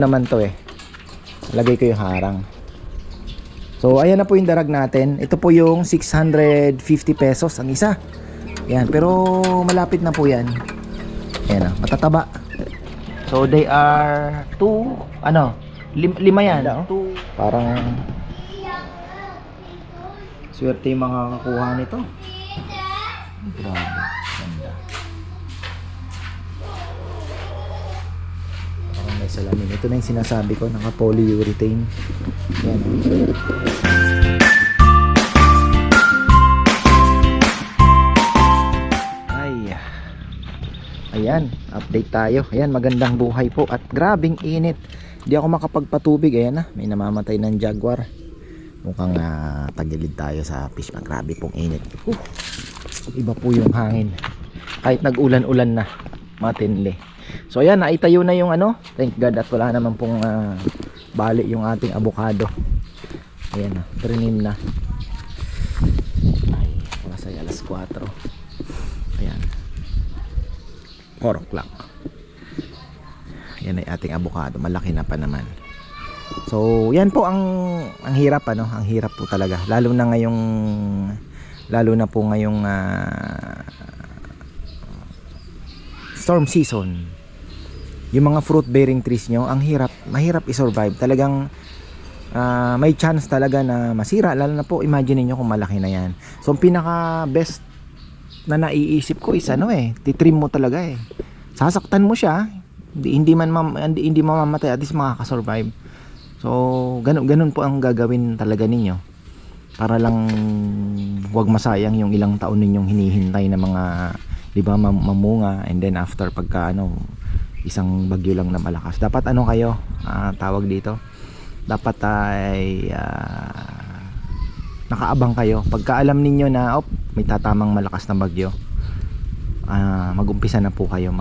naman to eh. Lagay ko yung harang. So ayan na po yung darag natin. Ito po yung 650 pesos ang isa. Yan, pero malapit na po yan. Ayan na, matataba. So they are 2, lima yan. Parang swerte yung mga kakuha nito. Grabe, ganda. Parang may salamin. Ito na yung sinasabi ko, naka polyurethane. Yan. Ayan, update tayo. Ayan, magandang buhay po at grabing init. Hindi ako makapagpatubig. Ayan na, may namamatay ng jaguar. Mukhang tagilid tayo sa fish pond. Grabe pong init. Iba po yung hangin. Kahit nag-ulan-ulan na, matinli. So ayan, naitayo na yung thank God at wala naman pong bali yung ating avocado. Ayan na, trinim na. Ay, masay alas 4. Ayan, 4 o'clock. Yan ay ating avocado, malaki na pa naman. So yan po ang hirap ang hirap po talaga, lalo na po ngayong storm season. Yung mga fruit bearing trees nyo, mahirap i-survive talagang. May chance talaga na masira, lalo na po imagine niyo kung malaki na yan. So ang pinaka best na naiisip ko is titrim mo talaga sasaktan mo siya, hindi mamamatay, at least makakasurvive. So ganun po ang gagawin talaga ninyo para lang wag masayang yung ilang taon ninyong hinihintay na mga, di ba, mamunga, and then after pagka isang bagyo lang na malakas, dapat kayo tawag dito, dapat ay nakaabang kayo. Pagka alam ninyo na may tatamang malakas na bagyo, mag-umpisa na po kayo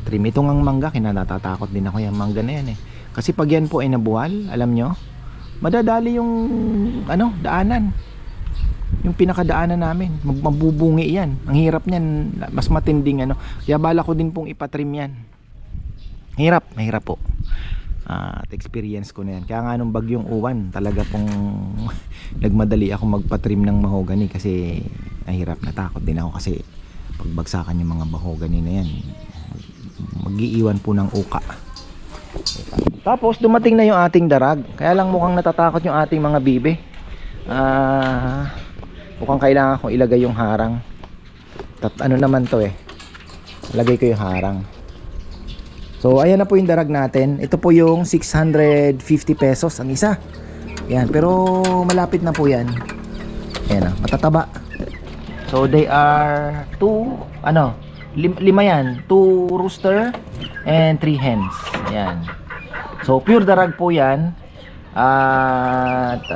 trim. Itong ang mangga, kinatatatakot din ako yung mangga na yan kasi pag yan po ay nabuwal, alam nyo, madadali yung daanan, yung pinakadaanan namin, mabubungi yan. Ang hirap niyan, mas matinding kaya bala ko din pong ipatrim yan. Mahirap po. At experience ko na yan. Kaya nga nung bagyong uwan, talaga pong nagmadali ako magpatrim ng mahogany kasi nahirap, natakot din ako kasi pagbagsakan yung mga mahogany na yan, mag-iiwan po ng uka. Tapos dumating na yung ating darag, kaya lang mukhang natatakot yung ating mga bibe. Mukhang kailangan kong ilagay yung harang. Naman to lagay ko yung harang. So ayan na po yung darag natin. Ito po yung 650 pesos ang isa. Yan, pero malapit na po yan. Ayan na, matataba. So they are 2, lima yan, 2 rooster and 3 hens. Ayan. So pure darag po yan. At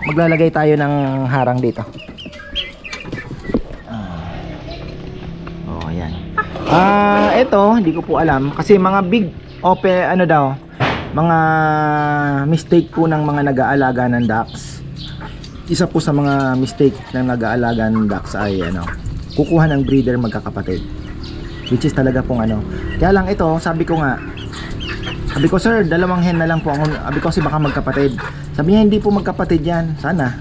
maglalagay tayo ng harang dito. Ito, hindi ko po alam kasi mga big mga mistake po ng mga nag-aalaga ng ducks. Isa po sa mga mistake ng nag-aalaga ng ducks ay kukuha ng breeder magkakapatid, which is talaga pong kaya lang ito, sabi ko, sir, 2 hen na lang po ako. Sabi ko kasi baka magkapatid. Sabi niya hindi po magkapatid yan. Sana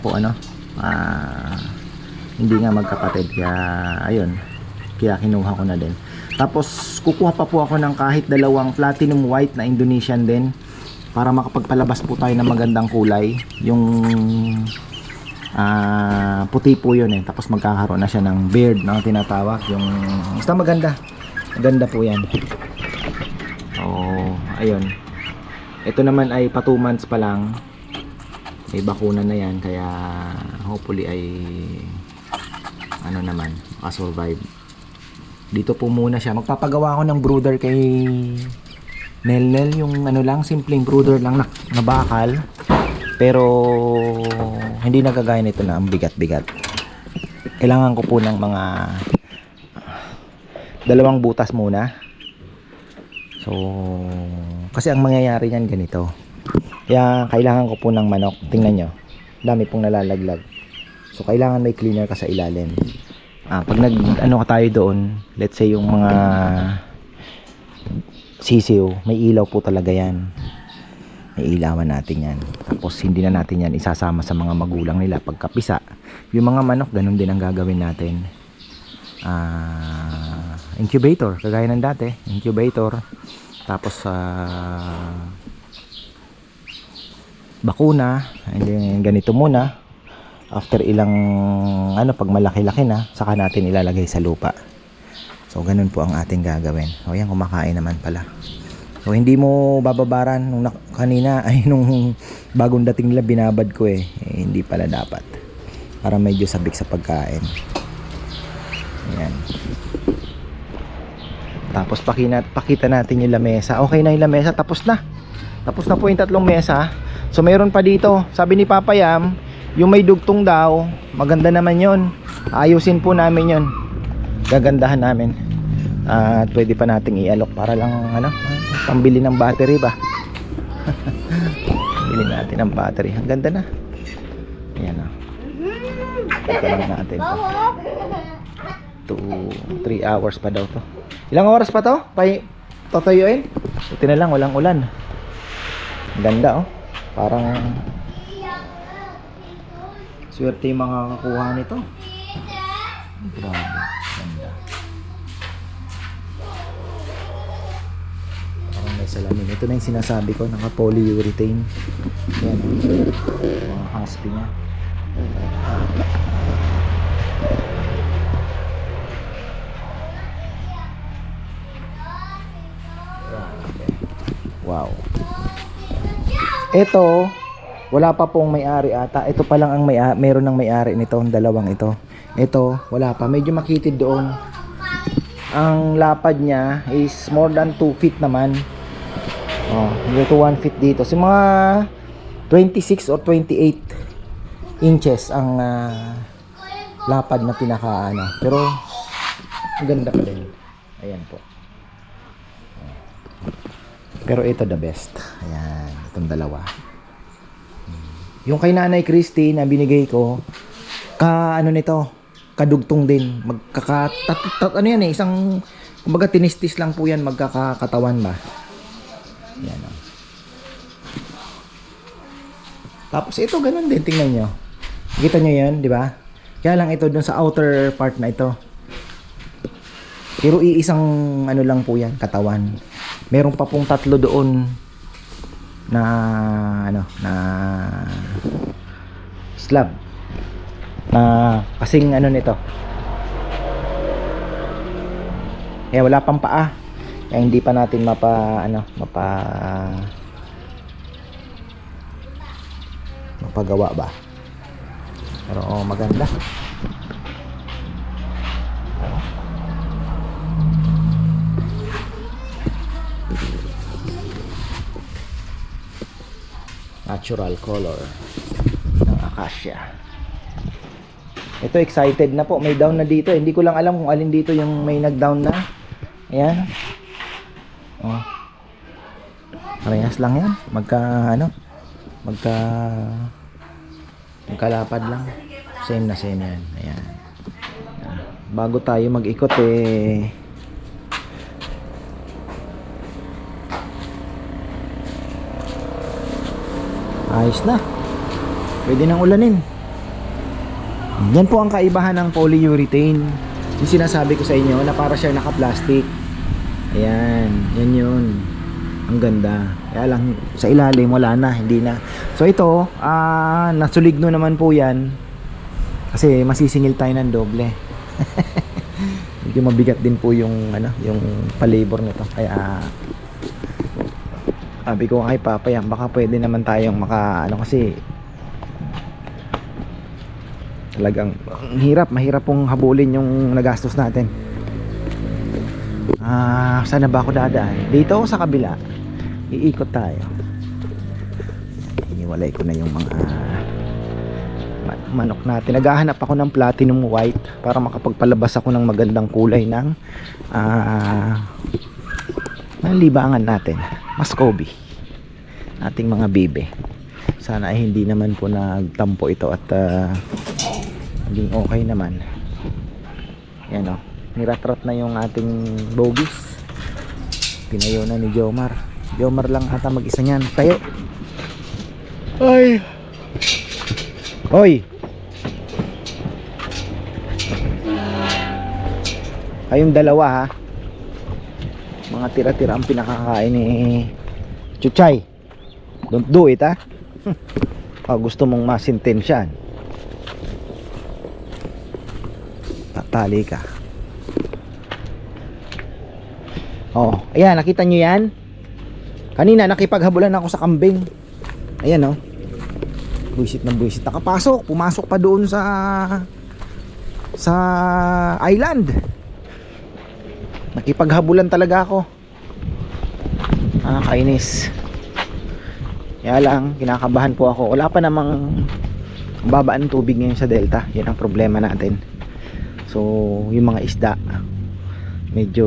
po hindi nga magkapatid. Kaya ayun, kaya kinuha ko na din. Tapos kukuha pa po ako ng kahit 2 platinum white na Indonesian din para makapagpalabas po tayo ng magandang kulay. Yung puti po yun tapos magkakaroon na siya ng beard na tinatawag. Yung basta maganda po yan. Ayun, ito naman ay pa 2 months pa lang, may bakuna na yan, kaya hopefully ay naman makasurvive. Dito po muna siya, magpapagawa ako ng brooder kay Nel, yung lang, simpleng brooder lang na bakal, pero hindi nagagaya nito na ang bigat-bigat. Kailangan ko po ng mga 2 butas muna. So kasi ang mangyayari niyan ganito, kaya kailangan ko po ng manok. Tingnan nyo, dami pong nalalaglag. So kailangan may cleaner ka sa ilalim. Pag nag ka tayo doon, let's say yung mga sisiw, may ilaw po talaga yan. May ilawan natin yan. Tapos hindi na natin yan isasama sa mga magulang nila pagkapisa. Yung mga manok, ganun din ang gagawin natin. Incubator, kagaya ng dati. Incubator. Tapos bakuna. Ganito muna. After ilang pag malaki-laki na, saka natin ilalagay sa lupa. So ganun po ang ating gagawin. O yan, kumakain naman pala. So hindi mo bababaran nung kanina ay nung bagong dating nila binabad ko hindi pala dapat. Para medyo sabik sa pagkain. Ayan. Tapos pakita natin yung lamesa. Okay na yung lamesa, tapos na. Tapos na po yung 3 mesa. So mayroon pa dito. Sabi ni Papa Yam, yung may dugtong daw, maganda naman yon. Ayusin po namin yon. Gagandahan namin. At pwede pa nating i-alok para lang pambili ng battery ba. Bili natin ng battery. Ang ganda na. Ayan Ito lang natin. 3 hours pa daw to. Ilang oras pa to? Totuyuin? Buti na lang walang ulan. Ang ganda Parang swerte yung mga kakuha nito. Grabe, ganda. Parang may salamin. Ito na yung sinasabi ko, naka-polyurethane. Yan, mga haspi niya. Wow. Ito, wala pa pong may-ari ata. Ito pa lang ang meron ng may-ari nito, ang dalawang ito. Ito, wala pa. Medyo makitid doon. Ang lapad niya is more than 2 feet naman. Dito 1 feet dito. So mga 26 or 28 inches ang lapad na pinaka Pero ang ganda pa din. Ayan po. Pero ito the best. Ayan, itong dalawa. Yung kay Nanay Christy na binigay ko, nito, kadugtong din. Yan isang, kumbaga tinistis lang po yan, magkakatawan ba. Yan Tapos ito ganun din, tingnan nyo. Kita nyo yan, di ba? Kaya lang ito dun sa outer part na ito. Pero iisang lang po yan, katawan. Meron pa pong 3 doon na na slab na kasing nito. Kaya wala pang paa. Kaya hindi pa natin mapagawa ba. Pero maganda. Natural color ng acacia. Ito excited na po, may down na dito. Hindi ko lang alam kung alin dito yung may nag-down na. Ayan. Parehas lang yan. Magkalapad lang. Same na same yan. Ayan. Bago tayo mag-ikot ayos na. Pwede nang ulanin. Yan po ang kaibahan ng polyurethane. Yung sinasabi ko sa inyo na para siya naka-plastic. Ayan, yan yun. Ang ganda. Kaya lang sa ilalim wala na, hindi na. So ito, nasuligno naman po yan. Kasi masisingil tayo ng doble. Medyo mabigat din po yung yung palibor nito. Kaya sabi ko kay Papa Yam, baka pwede naman tayong kasi talagang mahirap pong habulin yung nagastos natin. Saan ba ako dadaan? Dito o sa kabila? Iikot tayo. Iniwalay ko na yung mga manok natin. Naghahanap ako ng platinum white para makapagpalabas ako ng magandang kulay ng libangan natin. Muscovy, ating mga bibe. Sana ay hindi naman po nagtampo ito at naging okay naman. Yan niratrat na yung ating bogies. Tinayo na ni Jomar. Jomar lang ata mag-isa niyan. Tayo. Ay. Hoy. Kayong dalawa ha. Mga tira-tira ang pinakakain ni Chuchay. Don't do it ha. Pag gusto mong masintensyan, tatali ka. Oh, ayan, nakita nyo yan? Kanina nakipaghabulan ako sa kambing. Ayan oh. Buisit ng buisit. Nakapasok, pumasok pa doon sa island. Nakipaghabulan talaga ako. Kainis. Kaya lang, kinakabahan po ako. Wala pa namang babaan ng tubig ngayon sa delta. Yan ang problema natin. So, yung mga isda, medyo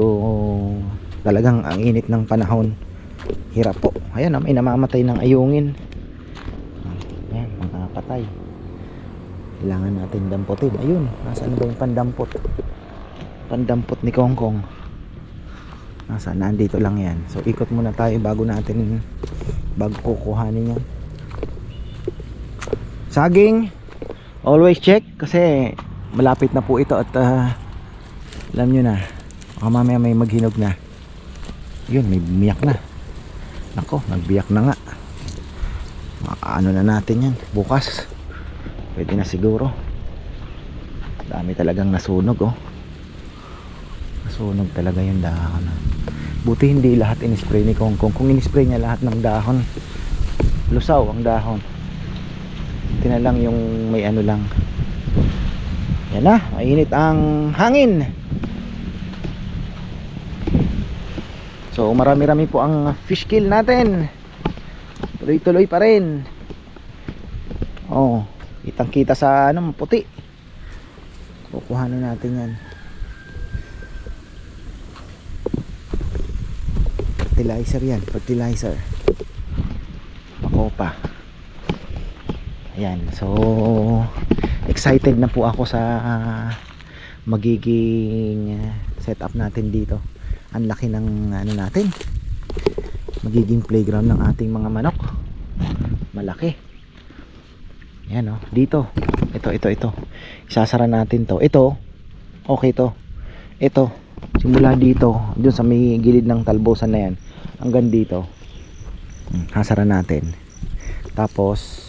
talagang ang init ng panahon. Hirap po. Ayan, may namamatay ng ayungin. Ayan, mga patay. Kailangan natin damputin. Ayun, nasaan ba yung pandampot? Pandampot ni Kongkong. Nasaan? Nandito lang yan. So, ikot muna tayo bago kukuhanin yan. Saging, always check kasi malapit na po ito at alam nyo na, mamaya may maghinog na. Yun, may biyak na. Nako, nagbiyak na nga. Ano na natin yan bukas. Pwede na siguro. Dami talagang nasunog oh. Nasunog talaga yung dahon. Buti hindi lahat in-spray ni Kongkong. Kung in-spray niya lahat ng dahon, lusaw ang dahon. Ito na lang yung may ano lang. Yan na, mainit ang hangin. So marami-rami po ang fish kill natin. Tuloy-tuloy pa rin. Oh, kitang-kita sa ano, puti. Kukuha na natin yan. Fertilizer yan, fertilizer. Makopa. Ayan, so excited na po ako sa magiging setup natin dito. Ang laki ng ano natin, magiging playground ng ating mga manok. Malaki. Ayan oh, dito. Ito. Isasara natin to. Ito, okay to. Ito, simula dito, dun sa may gilid ng talbosan na yan, hanggang dito. Hasara natin. Tapos,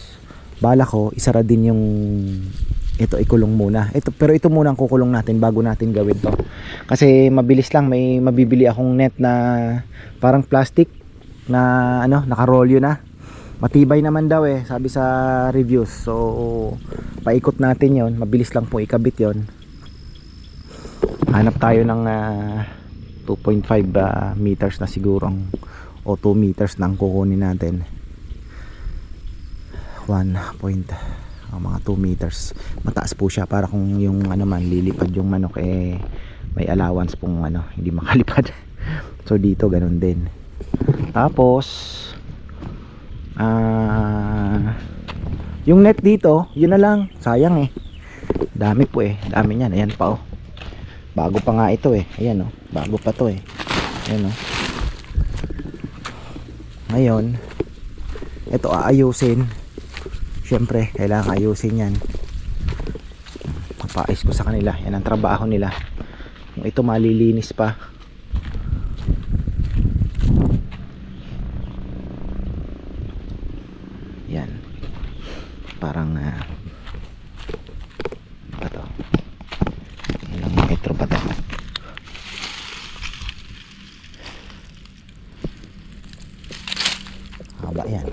bala ko, isara din yung ito, ikulong muna. Pero ito muna ang kukulong natin bago natin gawin to. Kasi mabilis lang, may mabibili akong net na parang plastic na ano, nakarolyo na. Matibay naman daw sabi sa reviews. So, paikot natin yon, mabilis lang po ikabit yon. Hanap tayo ng 2.5 meters na siguro o 2 meters na ang kukunin natin. 1 point mga 2 meters. Mataas po siya para kung yung ano man lilipad yung manok may allowance pong ano, hindi makalipad. So dito ganun din. Tapos yung net dito, yun na lang. Sayang dami po dami niyan. Ayan pa bago pa nga ito ayan bago pa to ayan ngayon ito aayusin. Syempre kailangan ayusin yan. Papaayos ko sa kanila, yan ang trabaho nila. Kung ito malilinis pa, yan parang ito ilang metro ba ito? Haba yan.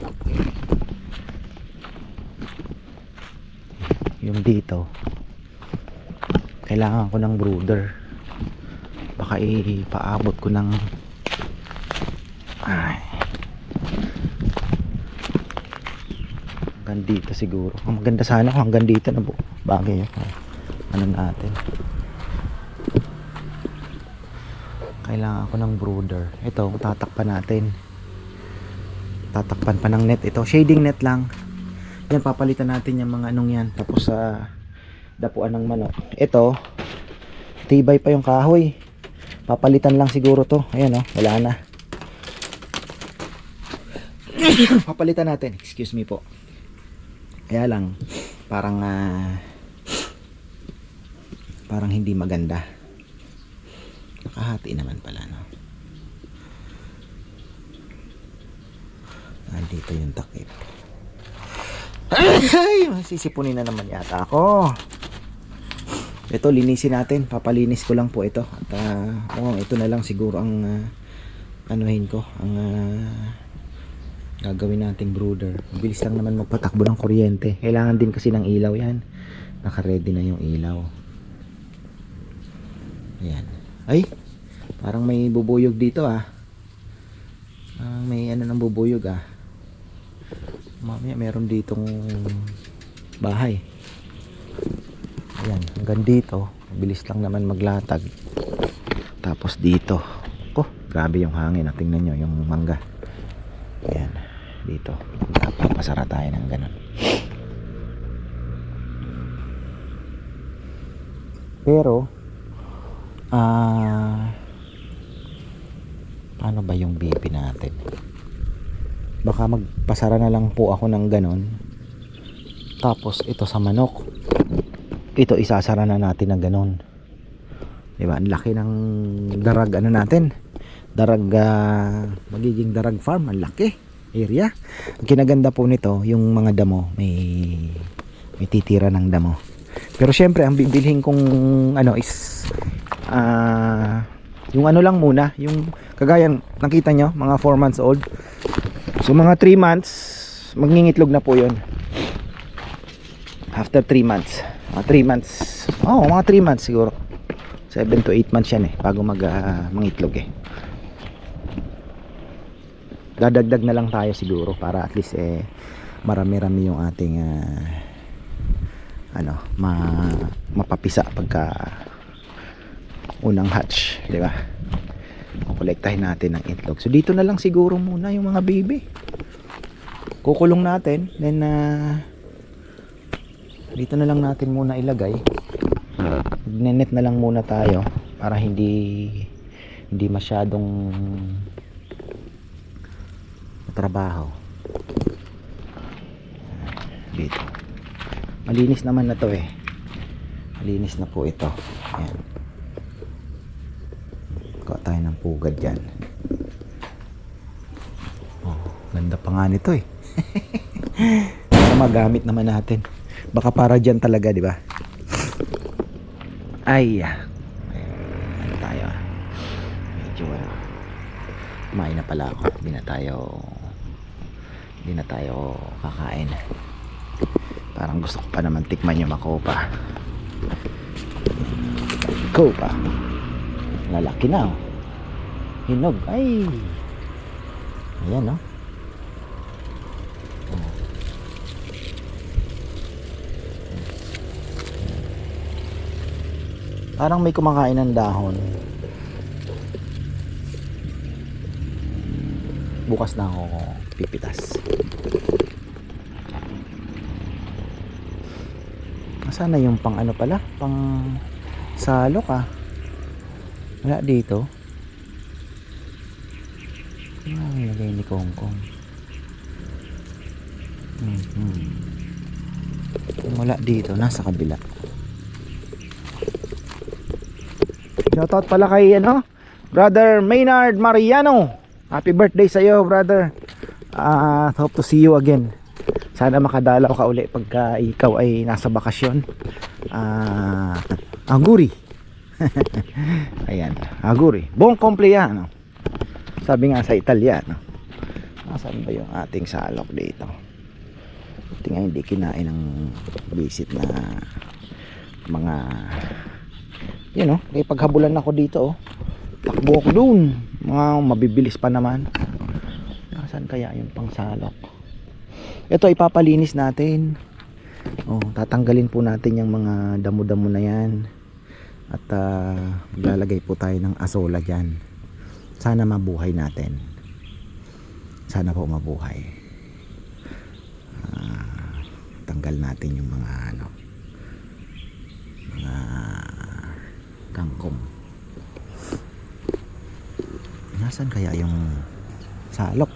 Yung dito kailangan ko ng brooder. Baka ipaabot ko ng hanggang dito siguro. Ang maganda sana kung hanggang dito na bagay ano natin. Kailangan ko ng brooder. Ito tatakpan natin. Tatakpan pa ng net ito. Shading net lang. Yan, papalitan natin yung mga anong yan. Tapos sa dapuan ng manok. Ito, tibay pa yung kahoy. Papalitan lang siguro to. Ayan wala na. Papalitan natin. Excuse me po. Kaya lang parang parang hindi maganda. Nakahati naman pala, no? Dito yung takip. Ay, masisipunin na naman yata ako. Ito, linisin natin. Papalinis ko lang po ito. At ito na lang siguro ang anuhin ko. Ang gagawin nating brooder. Bilis lang naman magpatakbo ng kuryente. Kailangan din kasi ng ilaw yan. Naka-ready na yung ilaw. Ayan. Ay, parang may bubuyog dito may ano ng bubuyog Mamaya meron ditong bahay. Ayan, hanggang dito. Bilis lang naman maglatag. Tapos dito. Grabe yung hangin. Tingnan nyo yung mangga. Ayan, dito. Dapat masara tayo ng ganun. Pero ano ba yung bibi natin? Baka magpasara na lang po ako ng ganon. Tapos ito sa manok, ito isasara na natin ng ganon. Diba? Ang laki ng darag natin. Darag, magiging darag farm. Ang laki area. Ang kinaganda po nito, yung mga damo, may titira ng damo. Pero syempre ang bibilhin kong is yung lang muna, yung kagaya nakita nyo, mga 4 months old. So mga 3 months mangingitlog na po yun. After 3 months, mga 3 months, mga 3 months siguro, 7 to 8 months yan bago mangitlog dadagdag na lang tayo siguro para at least marami-rami yung ating mapapisa pagka unang hatch, di ba? Kolektahin natin ng itlog. So dito na lang siguro muna yung mga baby. Kukulong natin, then dito na lang natin muna ilagay. Nenet na lang muna tayo para hindi masyadong trabaho. Dito. Malinis naman na to Malinis na po ito. Ayan. Kuha tayo ng pugad dyan. Ganda pa nga nito magamit naman natin. Baka para dyan talaga, di ba? Ay, ano tayo? Medyo kumain na pala ako. Hindi na tayo kakain. Parang gusto ko pa naman tikman yung makopa. Kopa. Lalaki na hinog. Ay, ayan parang may kumakain ng dahon. Bukas na ako pipitas. Sana yung pang pala, pang salok wala dito. Nilagay ni Kongkong. Wala dito, nasa kabila. Shoutout pala kay Brother Maynard Mariano. Happy birthday sa iyo, brother. Hope to see you again. Sana makadalaw ka uli pagka ikaw ay nasa bakasyon. Auguri. Ayan, auguri. Buong compleanno. Sabi nga sa Italiano. Nasaan ba yung ating salok dito? Tingnan, hindi kinain ng visit na mga kaya paghabulan ako dito takbo ako dun, mga mabibilis pa naman. Nasaan kaya yung pangsalok? Ito ipapalinis natin. Tatanggalin po natin yung mga damo-damo na yan at maglalagay po tayo ng asola dyan. Sana mabuhay natin. Sana po mabuhay. Tanggal natin yung mga mga kangkong. Nasaan kaya yung salok?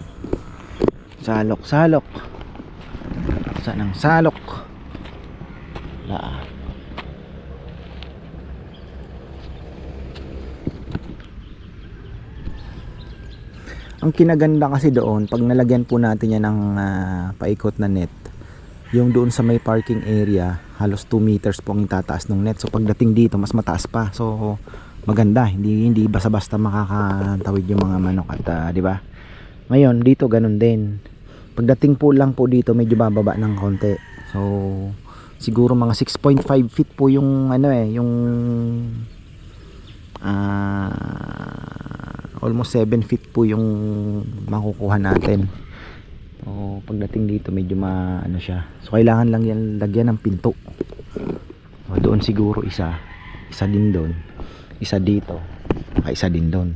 Salok, salok. Saan ang salok? Wala. Ang kinaganda kasi doon, pag nalagyan po natin yan ng paikot na net, yung doon sa may parking area, halos 2 meters po ang itataas ng net. So pagdating dito, mas mataas pa. So maganda, hindi basta-basta makakatawid yung mga manok at di ba? Ngayon dito ganun din. Pagdating po lang po dito, medyo bababa ng konti. So siguro mga 6.5 feet po yung yung almost 7 feet po yung makukuha natin. So pagdating dito medyo siya. So kailangan lang yan lagyan ng pinto. So, doon siguro isa din doon, isa dito, isa din doon,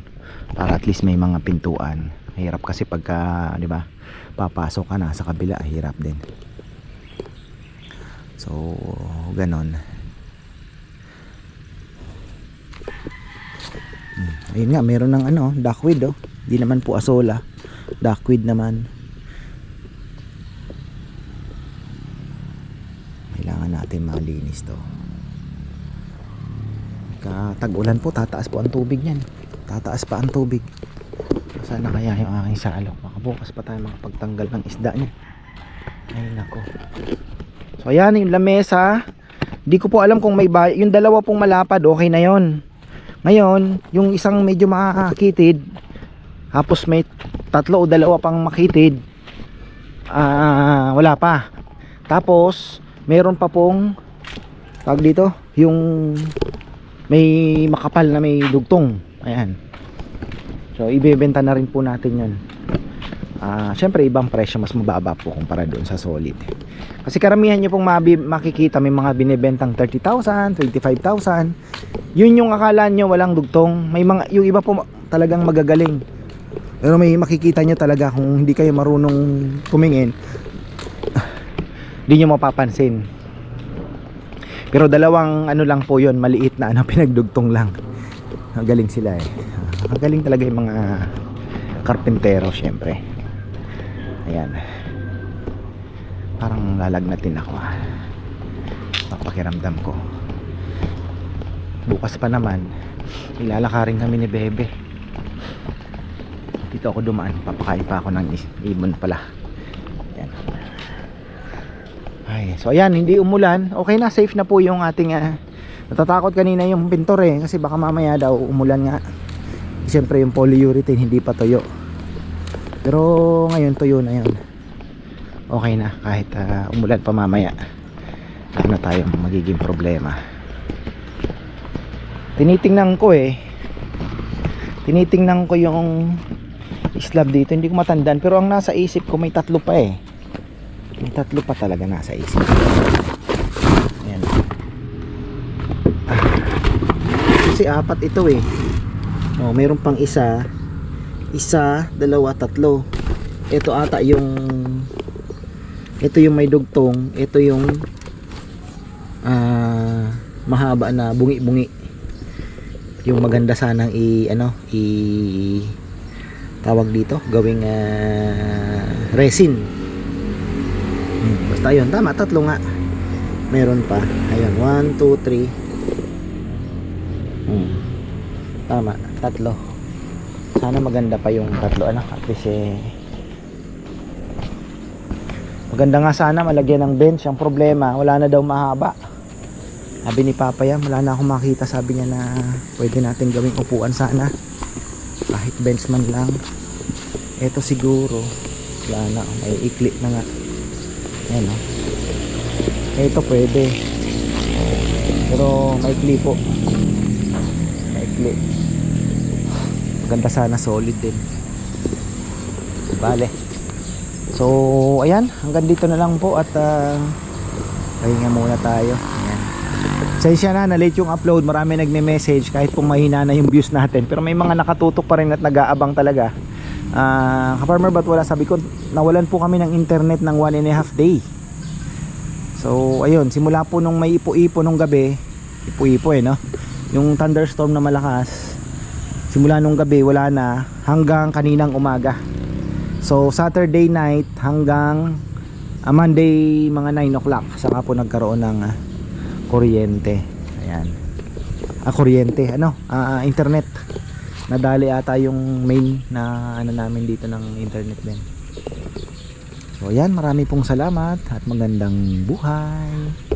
para at least may mga pintuan. Hirap kasi pagka, di ba, papasok ka na sa kabila, hirap din. So ganon. Ayun nga, meron ng duckweed Di naman po asola, duckweed naman. Kailangan natin malinis to. Tag-ulan po, tataas po ang tubig niyan. Tataas pa ang tubig. Sana kaya yung aking salok, makabukas pa tayo makapagtanggal ng isda niya. Ay nako. So ayan yung lamesa. Di ko po alam kung may yung dalawa pong malapad, okay na yon. Ngayon, yung isang medyo makakitid, tapos may 3 o 2 pang makitid, wala pa. Tapos meron pa pong tawag dito, yung may makapal na may dugtong. Ayan. So ibebenta na rin po natin yun. Syempre ibang presyo, mas mababa po kumpara doon sa solid. Kasi karamihan nyo pong makikita may mga binibentang 30,000, 25,000. Yun yung akala nyo walang dugtong. May mga, yung iba po talagang magagaling. Pero may makikita nyo talaga kung hindi kayo marunong tumingin, hindi nyo mapapansin. Pero dalawang lang po yun, maliit na pinagdugtong lang. Magaling sila magaling talaga yung mga karpentero syempre. Ayan. Parang lalagnatin ako papakiramdam ko. Bukas pa naman ilalakarin kami ni Bebe. Dito ako dumaan, papakain pa ako ng ibon pala. Ayan. Ay, so ayan, hindi umulan. Okay na, safe na po yung ating natatakot kanina yung pintor kasi baka mamaya daw umulan nga. Siyempre yung polyurethane hindi pa tuyo. Pero ngayon tuyo na yan. Okay na kahit umulan pa mamaya. Ano tayong magiging problema. Tinitingnan ko yung slab dito, hindi ko matandaan, pero ang nasa isip ko may 3 pa may 3 pa talaga nasa isip. Ayan. Kasi 4 ito mayroon pang isa, 2, 3. Ito ata ito yung may dugtong, ito yung mahaba na bungi-bungi. Yung maganda sanang tawag dito, gawing resin. Basta yun, tama, 3 nga. Meron pa. Ayun, 1, 2, 3. Tama, 3. Sana maganda pa yung 3 at least maganda nga sana malagyan ng bench. Ang problema, wala na daw mahaba. Sabi ni Papa yan, wala na akong makita. Sabi niya na pwede natin gawing upuan sana, kahit bench man lang. Ito siguro wala na, may ikli na nga. Ayan ito pwede, pero maikli po, maikli. Maganda sana solid din. Bale, so ayan, hanggang dito na lang po at pahinga muna tayo. Ayan. Sensya na late yung upload, marami nagme-message kahit pong mahina na yung views natin, pero may mga nakatutok pa rin at nag-aabang talaga. Ka-farmer ba't wala, sabi ko nawalan po kami ng internet ng 1.5 day. So ayun, simula po nung may ipo-ipo nung gabi, ipo-ipo yung thunderstorm na malakas, simula nung gabi wala na hanggang kaninang umaga. So Saturday night hanggang Monday mga 9 o'clock saka po nagkaroon ng kuryente. Ayan. Kuryente, internet. Nadali ata yung main na namin dito ng internet din. So ayan, marami pong salamat at magandang buhay.